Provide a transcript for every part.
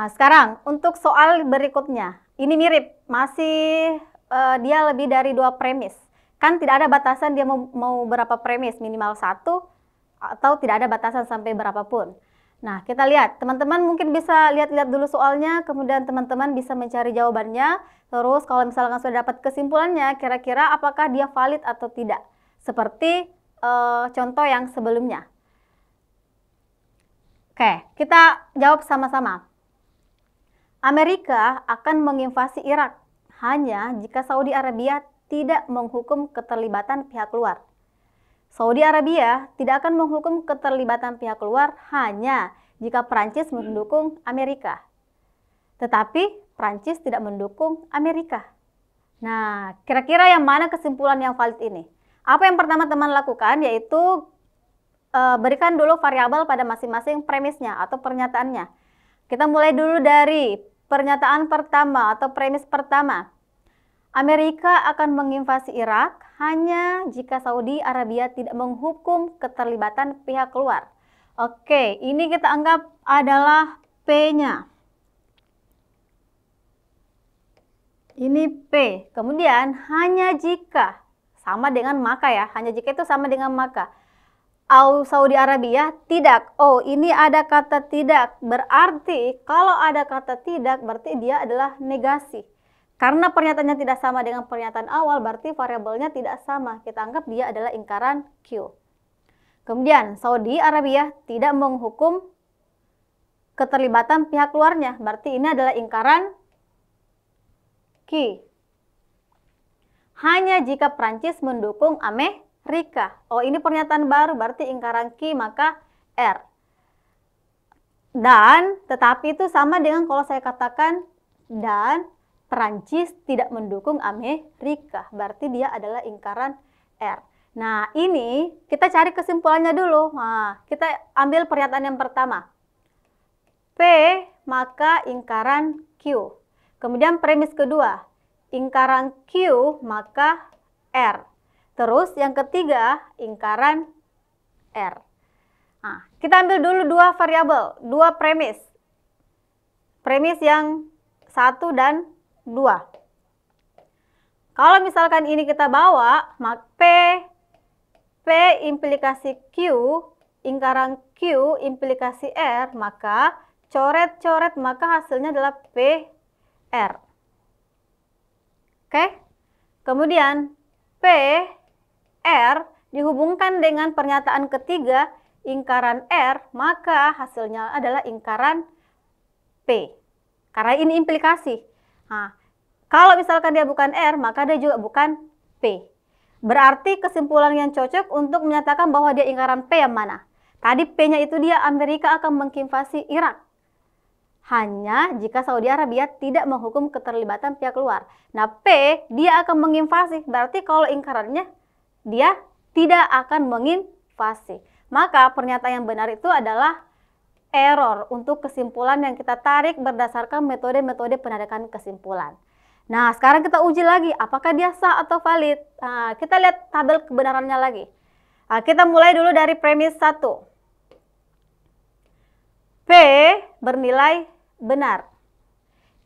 Nah, sekarang untuk soal berikutnya. Ini mirip, masih dia lebih dari 2 premis. Kan tidak ada batasan dia mau berapa premis, minimal 1 atau tidak ada batasan sampai berapapun. Nah, kita lihat. Teman-teman mungkin bisa lihat-lihat dulu soalnya, kemudian teman-teman bisa mencari jawabannya. Terus kalau misalkan sudah dapat kesimpulannya, kira-kira apakah dia valid atau tidak. Seperti contoh yang sebelumnya. Oke, kita jawab sama-sama. Amerika akan menginvasi Irak hanya jika Saudi Arabia tidak menghukum keterlibatan pihak luar. Saudi Arabia tidak akan menghukum keterlibatan pihak luar hanya jika Prancis mendukung Amerika. Tetapi Prancis tidak mendukung Amerika. Nah, kira-kira yang mana kesimpulan yang valid ini? Apa yang pertama teman lakukan yaitu berikan dulu variabel pada masing-masing premisnya atau pernyataannya. Kita mulai dulu dari pernyataan pertama atau premis pertama. Amerika akan menginvasi Irak hanya jika Saudi Arabia tidak menghukum keterlibatan pihak luar. Oke, ini kita anggap adalah P-nya. Ini P. Kemudian hanya jika sama dengan maka ya. Hanya jika itu sama dengan maka. Saudi Arabia tidak. Oh, ini ada kata tidak. Berarti kalau ada kata tidak berarti dia adalah negasi. Karena pernyataannya tidak sama dengan pernyataan awal berarti variabelnya tidak sama. Kita anggap dia adalah ingkaran Q. Kemudian Saudi Arabia tidak menghukum keterlibatan pihak luarnya. Berarti ini adalah ingkaran Q. Hanya jika Prancis mendukung Amerika. Oh, ini pernyataan baru, berarti ingkaran Q maka R. Dan, tetapi itu sama dengan kalau saya katakan dan Prancis tidak mendukung Amerika. Berarti dia adalah ingkaran R. Nah, ini kita cari kesimpulannya dulu. Nah, kita ambil pernyataan yang pertama. P maka ingkaran Q. Kemudian premis kedua. Ingkaran Q maka R. Terus yang ketiga, ingkaran R. Nah, kita ambil dulu dua variabel, dua premis. Premis yang 1 dan 2. Kalau misalkan ini kita bawa, maka P implikasi Q, ingkaran Q implikasi R, maka coret-coret maka hasilnya adalah PR. Oke? Kemudian PR dihubungkan dengan pernyataan ketiga ingkaran R, maka hasilnya adalah ingkaran P. Karena ini implikasi. Nah, kalau misalkan dia bukan R, maka dia juga bukan P. Berarti kesimpulan yang cocok untuk menyatakan bahwa dia ingkaran P yang mana? Tadi P-nya itu dia Amerika akan menginvasi Irak. Hanya jika Saudi Arabia tidak menghukum keterlibatan pihak luar. Nah, P dia akan menginvasi. Berarti kalau ingkarannya dia tidak akan menginvasi. Maka pernyataan yang benar itu adalah error untuk kesimpulan yang kita tarik berdasarkan metode-metode penarikan kesimpulan. Nah, sekarang kita uji lagi apakah dia sah atau valid. Nah, kita lihat tabel kebenarannya lagi. Nah, kita mulai dulu dari premis 1. P bernilai benar.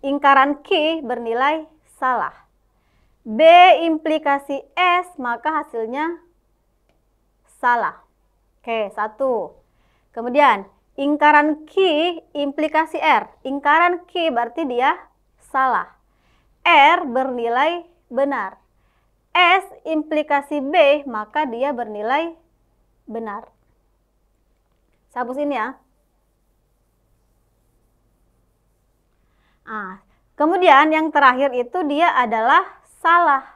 Ingkaran Q bernilai salah. B implikasi S, maka hasilnya salah. Oke, 1. Kemudian ingkaran Q implikasi R. Ingkaran Q berarti dia salah. R bernilai benar. S implikasi B, maka dia bernilai benar. Saya hapus ini ya. Nah, kemudian yang terakhir itu dia adalah salah.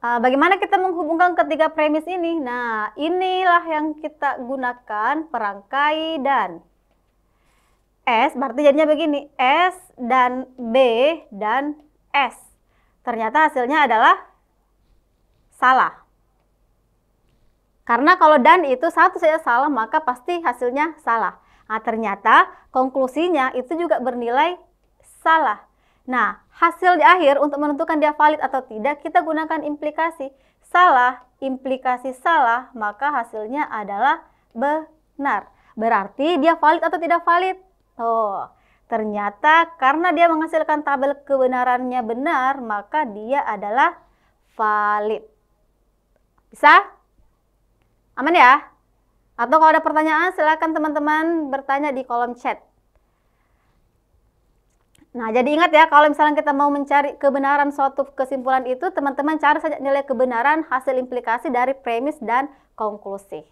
Bagaimana kita menghubungkan ketiga premis ini? Nah, inilah yang kita gunakan perangkai dan. S berarti jadinya begini, S dan B dan S. Ternyata hasilnya adalah salah. Karena kalau dan itu satu saja salah, maka pasti hasilnya salah. Nah, ternyata konklusinya itu juga bernilai salah. Nah, hasil di akhir untuk menentukan dia valid atau tidak, kita gunakan implikasi. Salah, implikasi salah, maka hasilnya adalah benar. Berarti dia valid atau tidak valid? Oh, Ternyata karena dia menghasilkan tabel kebenarannya benar, maka dia adalah valid. Bisa? Aman ya? Atau kalau ada pertanyaan, silakan teman-teman bertanya di kolom chat. Nah, jadi ingat ya, kalau misalnya kita mau mencari kebenaran suatu kesimpulan itu, teman-teman cari saja nilai kebenaran hasil implikasi dari premis dan konklusi.